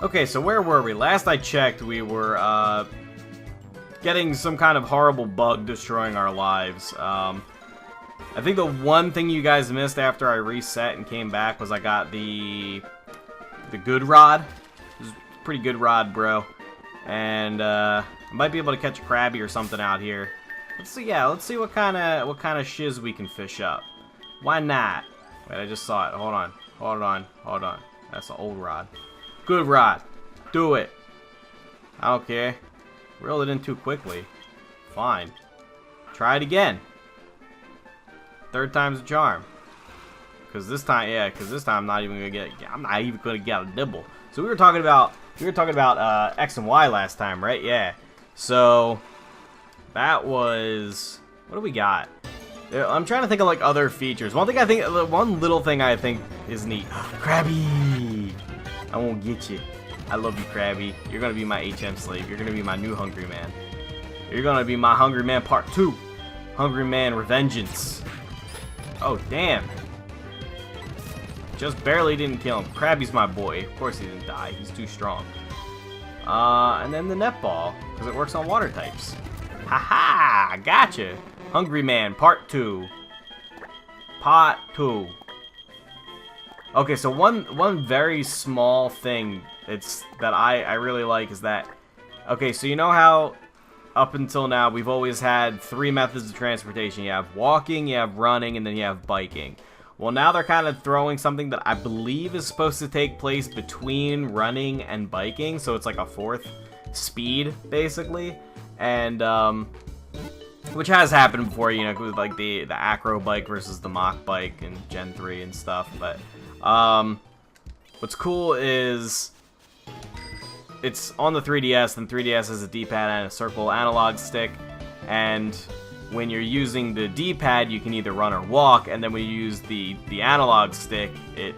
Okay, so where were we? Last I checked, we were getting some kind of horrible bug destroying our lives. I think the one thing you guys missed after I reset and came back was I got the good rod. It was a pretty good rod, bro. And I might be able to catch a crabby or something out here. Let's see. Yeah, let's see what kind of shiz we can fish up. Why not? Wait, I just saw it. Hold on. Hold on. Hold on. That's an old rod. Good rod. Do it. I don't care. Reel it in too quickly. Fine. Try it again. Third time's a charm. Cause this time, I'm not even gonna get a nibble. So we were talking about X and Y last time, right? Yeah. So that was, what do we got? I'm trying to think of like other features. One little thing I think is neat. Krabby! I won't get you. I love you, Krabby. You're gonna be my HM slave. You're gonna be my new Hungry Man. You're gonna be my Hungry Man Part 2. Hungry Man Revengeance. Oh, damn. Just barely didn't kill him. Krabby's my boy. Of course he didn't die. He's too strong. And then the netball, because it works on water types. Haha! Gotcha! Hungry Man Part 2. Part 2. Okay, so one very small thing that I really like is that, okay, so you know how up until now we've always had 3 methods of transportation. You have walking, you have running, and then you have biking. Well, now they're kind of throwing something that I believe is supposed to take place between running and biking, so it's like a 4th speed, basically. And which has happened before, you know, with like the acro bike versus the Mach bike in Gen 3 and stuff. But what's cool is it's on the 3DS, and 3DS has a D-pad and a circle analog stick, and when you're using the D-pad, you can either run or walk, and then when you use the analog stick, it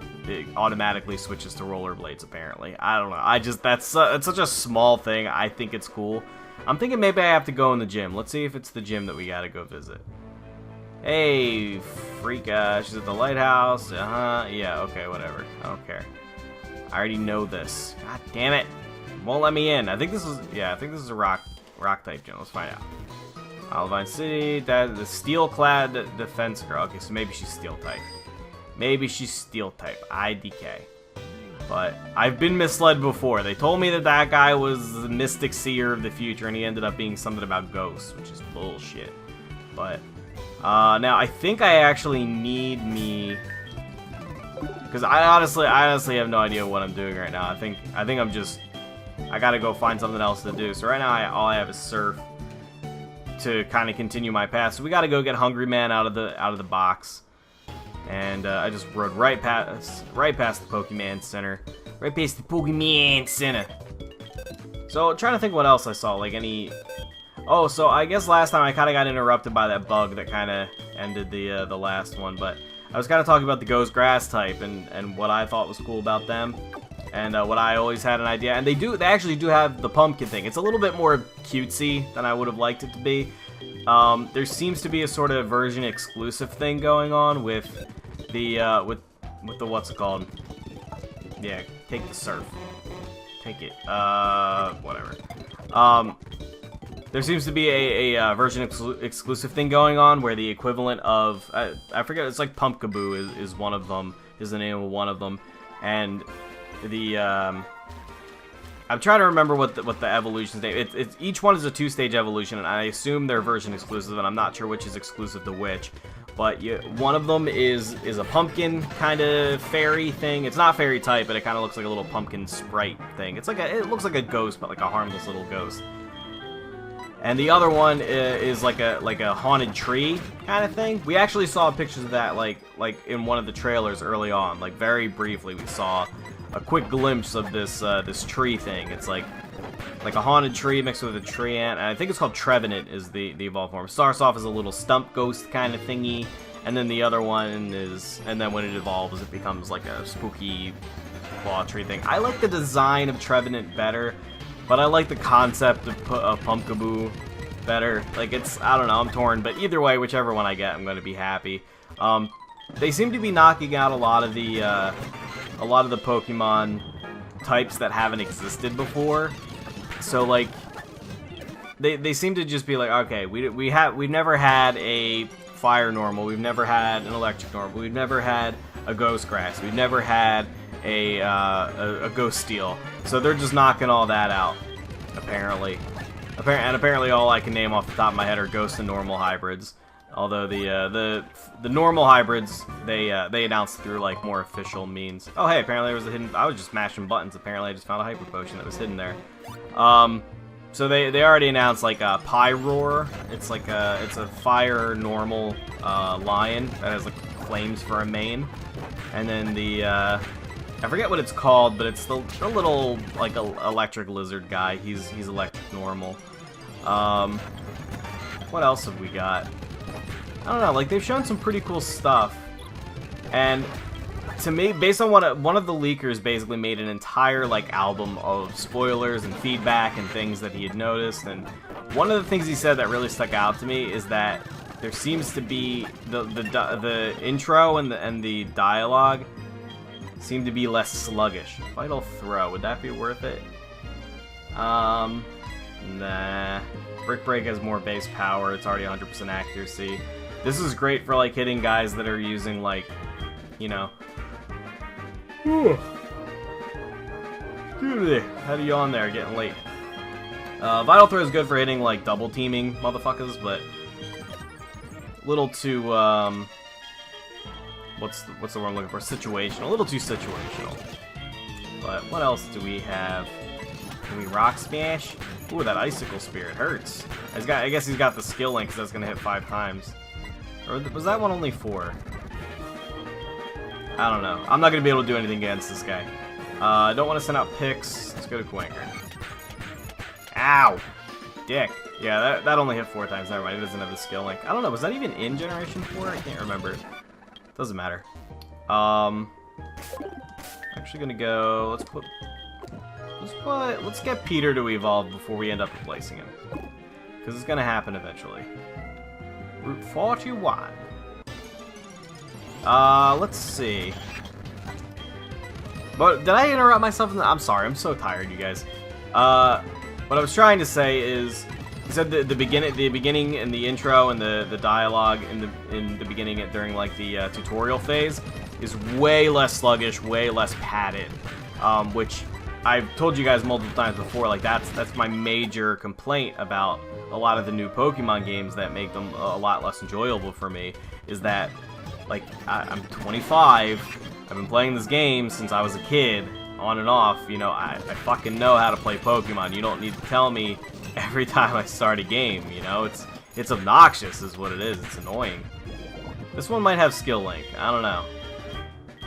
automatically switches to rollerblades, apparently. I don't know. That's such a small thing. I think it's cool. I'm thinking maybe I have to go in the gym. Let's see if it's the gym that we gotta go visit. Hey, Freaka. She's at the lighthouse. Yeah, okay, whatever. I don't care. I already know this. God damn it. Won't let me in. I think this is a rock type gym. Let's find out. Olivine City, the steel-clad defense girl. Okay, so maybe she's steel type. Maybe she's steel type. IDK. But I've been misled before. They told me that guy was the mystic seer of the future, and he ended up being something about ghosts, which is bullshit. But now I think I actually need me, because I honestly have no idea what I'm doing right now. I think I gotta go find something else to do. So right now all I have is surf to kind of continue my path. So we gotta go get Hungry Man out of the box. And I just rode right past the Pokemon Center. Right past the Pokemon Center. So trying to think what else I saw, like any. Oh, so I guess last time I kind of got interrupted by that bug that kind of ended the last one, but I was kind of talking about the Ghost Grass type and what I thought was cool about them, and what I always had an idea. And they actually do have the pumpkin thing. It's a little bit more cutesy than I would have liked it to be. There seems to be a sort of version exclusive thing going on with the with the what's it called? Yeah, take the surf. Take it. Whatever. There seems to be a version exclusive thing going on where the equivalent of I forget, it's like Pumpkaboo is one of them, is the name of one of them, and the I'm trying to remember what the evolution stage. It's each one is a 2-stage evolution, and I assume they're version exclusive, and I'm not sure which is exclusive to which. But one of them is a pumpkin kind of fairy thing. It's not fairy type, but it kind of looks like a little pumpkin sprite thing. It looks like a ghost, but like a harmless little ghost. And the other one is like a haunted tree kind of thing. We actually saw pictures of that like in one of the trailers early on. Like very briefly, we saw a quick glimpse of this tree thing. It's like a haunted tree mixed with a tree ant, and I think it's called Trevenant is the evolved form. Starts off as a little stump ghost kind of thingy, and then the other one is, and then when it evolves, it becomes like a spooky claw tree thing. I like the design of Trevenant better, but I like the concept of Pumpkaboo better. Like I don't know, I'm torn, but either way, whichever one I get, I'm going to be happy. They seem to be knocking out a lot of the Pokemon types that haven't existed before. So like, they seem to just be like, okay, we've never had a fire normal, we've never had an electric normal, we've never had a ghost grass, we've never had a ghost steel. So they're just knocking all that out, apparently. And apparently all I can name off the top of my head are ghost and normal hybrids. Although the normal hybrids, they announced through like more official means. Oh hey, apparently there was a hidden. I was just mashing buttons. Apparently I just found a hyper potion that was hidden there. So they already announced like a Pyroar. It's like it's a fire normal lion that has like flames for a main, and then the I forget what it's called, but it's the little like electric lizard guy. He's electric normal. What else have we got? I don't know, like, they've shown some pretty cool stuff, and to me, based on what one of the leakers basically made an entire, like, album of spoilers and feedback and things that he had noticed, and one of the things he said that really stuck out to me is that there seems to be, the intro and the dialogue seem to be less sluggish. Vital Throw, would that be worth it? Nah. Brick Break has more base power, it's already 100% accuracy. This is great for, like, hitting guys that are using, like, you know... How do you on there? Getting late. Vital Throw is good for hitting, like, double teaming motherfuckers, but... little too, what's the word I'm looking for? Situational. A little too situational. But what else do we have? Can we Rock Smash? Ooh, that Icicle Spear, it hurts. I guess he's got the skill link, because that's going to hit 5 times. Or was that one only 4? I don't know. I'm not going to be able to do anything against this guy. I don't want to send out picks. Let's go to Quanker. Ow! Dick. Yeah, that only hit 4 times. Never mind, it doesn't have the skill link. I don't know, was that even in Generation 4? I can't remember. Doesn't matter. Actually gonna go... Let's get Peter to evolve before we end up replacing him. Because it's gonna happen eventually. Route 41. Let's see. But did I interrupt myself? I'm sorry, I'm so tired, you guys. What I was trying to say is, he said the beginning and the intro and the dialogue in the beginning during like the tutorial phase is way less sluggish, way less padded, which I've told you guys multiple times before. Like that's my major complaint about a lot of the new Pokemon games that make them a lot less enjoyable for me. Is that like I'm 25, I've been playing this game since I was a kid, on and off. You know, I fucking know how to play Pokemon. You don't need to tell me every time I start a game. You know, it's obnoxious, is what it is. It's annoying. This one might have skill link. I don't know.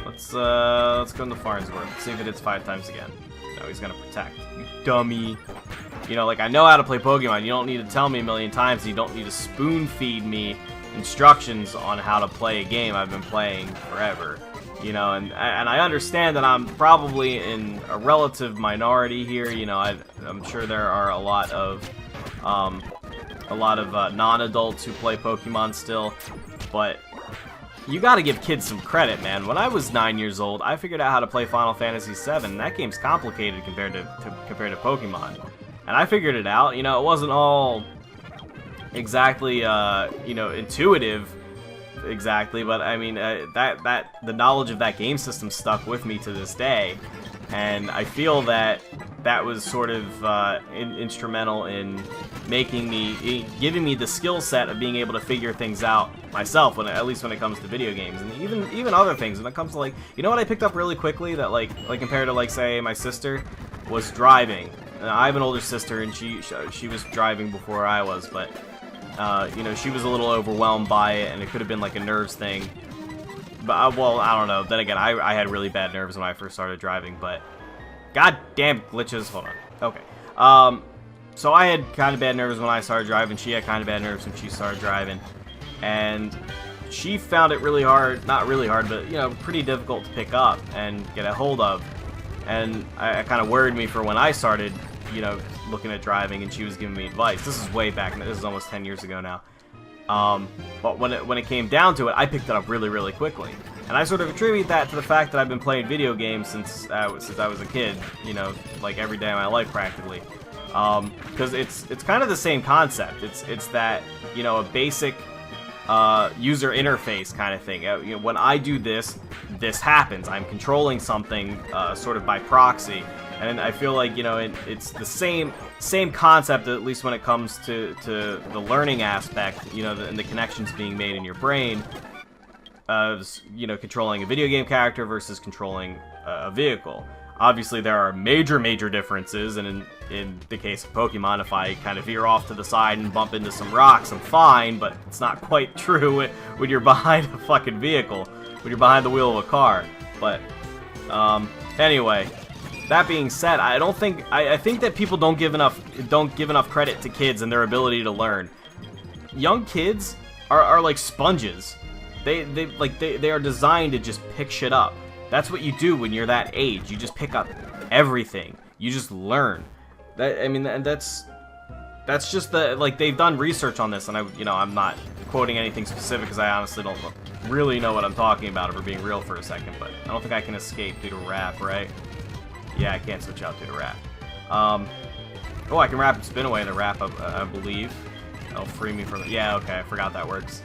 Let's go into Farnsworth. See if it hits 5 times again. No, he's gonna protect. You dummy. You know, like, I know how to play Pokemon. You don't need to tell me a million times. You don't need to spoon feed me instructions on how to play a game I've been playing forever. You know, and I understand that I'm probably in a relative minority here. You know, I'm sure there are a lot of non-adults who play Pokemon still, but you gotta give kids some credit, man. When I was 9 years old, I figured out how to play Final Fantasy VII, and that game's complicated compared to Pokemon. And I figured it out. You know, it wasn't all exactly, you know, intuitive, exactly, but I mean, the knowledge of that game system stuck with me to this day, and I feel that that was sort of instrumental in giving me the skill set of being able to figure things out myself, at least when it comes to video games, and even other things. When it comes to, like, you know what I picked up really quickly that like compared to, like, say my sister, was driving. I have an older sister, and she was driving before I was, but you know, she was a little overwhelmed by it, and it could have been like a nerves thing. But well, I don't know. Then again, I had really bad nerves when I first started driving, but goddamn glitches. Hold on. Okay. So I had kind of bad nerves when I started driving. She had kind of bad nerves when she started driving, and she found it really hard. Not really hard, but, you know, pretty difficult to pick up and get a hold of. And it kind of worried me for when I started, you know, looking at driving, and she was giving me advice. This is way back. This is almost 10 years ago now. But when it came down to it, I picked it up really, really quickly. And I sort of attribute that to the fact that I've been playing video games since I was a kid, you know, like every day of my life practically. Because it's kind of the same concept. It's that, you know, a basic user interface kind of thing. You know, when I do this, this happens. I'm controlling something sort of by proxy, and I feel like, you know, it's the same concept, at least when it comes to the learning aspect. You know, and the connections being made in your brain. You know, controlling a video game character versus controlling a vehicle. Obviously, there are major differences, and in the case of Pokemon, if I kind of veer off to the side and bump into some rocks, I'm fine, but it's not quite true when you're behind a fucking vehicle, when you're behind the wheel of a car. But, anyway, that being said, I think that people don't give enough credit to kids and their ability to learn. Young kids are like sponges. They are designed to just pick shit up. That's what you do when you're that age. You just pick up everything. You just learn. That's just they've done research on this, and I'm not quoting anything specific because I honestly don't really know what I'm talking about, if we're being real for a second. But I don't think I can escape due to wrap, right? Yeah, I can't switch out due to wrap. Oh, I can wrap and spin away the wrap, I believe. That'll free me from it. Yeah, okay, I forgot that works.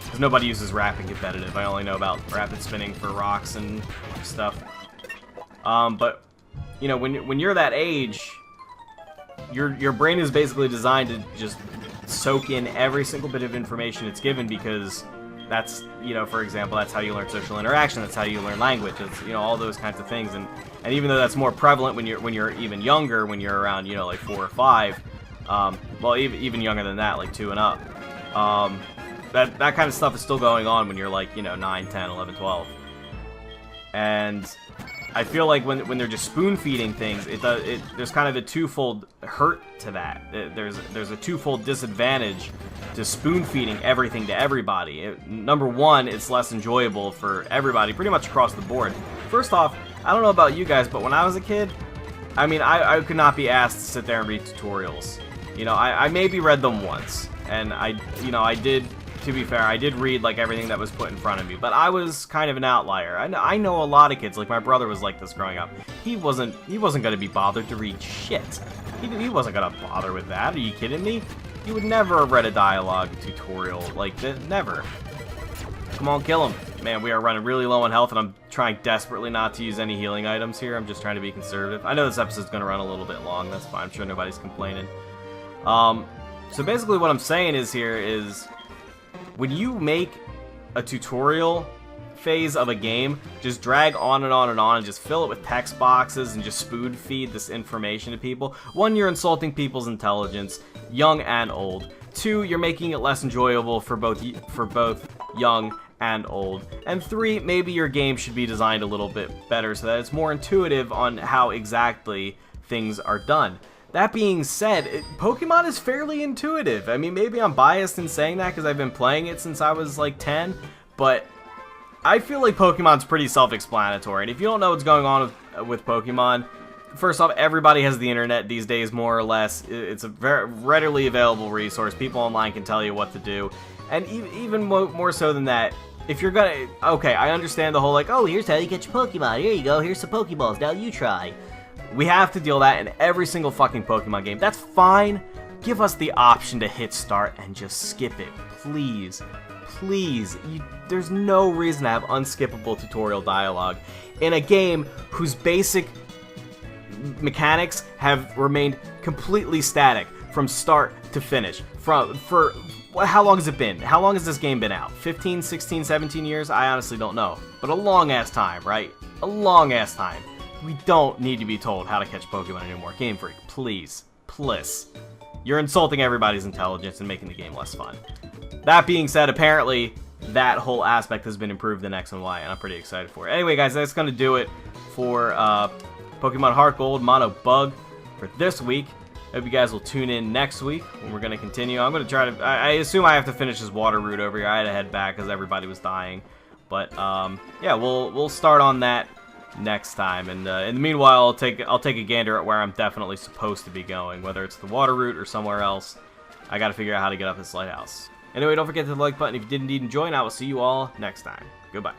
Because nobody uses wrap in competitive. I only know about rapid spinning for rocks and stuff. But, you know, when you're that age, your brain is basically designed to just soak in every single bit of information it's given, because that's, you know, for example, that's how you learn social interaction, that's how you learn language, it's, you know, all those kinds of things. And even though that's more prevalent when you're even younger, when you're around, you know, like 4 or 5, well, even younger than that, like 2 and up, that kind of stuff is still going on when you're like, you know, 9, 10, 11, 12. And I feel like when they're just spoon-feeding things, there's kind of a twofold hurt to that. There's a twofold disadvantage to spoon-feeding everything to everybody. Number one, it's less enjoyable for everybody, pretty much across the board. First off, I don't know about you guys, but when I was a kid, I mean, I could not be asked to sit there and read tutorials. You know, I maybe read them once, and I did. To be fair, I did read like everything that was put in front of me, but I was kind of an outlier. I know a lot of kids, like my brother was like this growing up. He wasn't going to be bothered to read shit. He wasn't going to bother with that. Are you kidding me? He would never have read a dialogue tutorial like that. Never. Come on, kill him. Man, we are running really low on health, and I'm trying desperately not to use any healing items here. I'm just trying to be conservative. I know this episode's going to run a little bit long. That's fine. I'm sure nobody's complaining. So basically what I'm saying is when you make a tutorial phase of a game, just drag on and on and on and just fill it with text boxes and just spoon feed this information to people. 1, you're insulting people's intelligence, young and old. 2, you're making it less enjoyable for both young and old. And 3, maybe your game should be designed a little bit better so that it's more intuitive on how exactly things are done. That being said, Pokemon is fairly intuitive. I mean, maybe I'm biased in saying that because I've been playing it since I was like 10, but I feel like Pokemon's pretty self-explanatory. And if you don't know what's going on with Pokemon, first off, everybody has the internet these days, more or less. It's a very readily available resource. People online can tell you what to do. And even more so than that, if you're gonna... Okay, I understand the whole like, oh, here's how you catch your Pokemon. Here you go, here's some Pokeballs, now you try. We have to deal that in every single fucking Pokemon game. That's fine. Give us the option to hit start and just skip it. Please. Please. There's no reason to have unskippable tutorial dialogue in a game whose basic mechanics have remained completely static from start to finish. How long has it been? How long has this game been out? 15, 16, 17 years? I honestly don't know. But a long-ass time, right? A long-ass time. We don't need to be told how to catch Pokemon anymore. Game Freak, please. Please. You're insulting everybody's intelligence and making the game less fun. That being said, apparently that whole aspect has been improved in X and Y, and I'm pretty excited for it. Anyway, guys, that's going to do it for Pokemon HeartGold MonoBug for this week. Hope you guys will tune in next week when we're going to continue. I'm going to try to... I assume I have to finish this water route over here. I had to head back because everybody was dying. But, yeah, we'll start on that next time, and in the meanwhile, I'll take a gander at where I'm definitely supposed to be going, whether it's the water route or somewhere else. I gotta figure out how to get up this lighthouse. Anyway, don't forget to hit the like button if you did indeed enjoy, and I will see you all next time. Goodbye.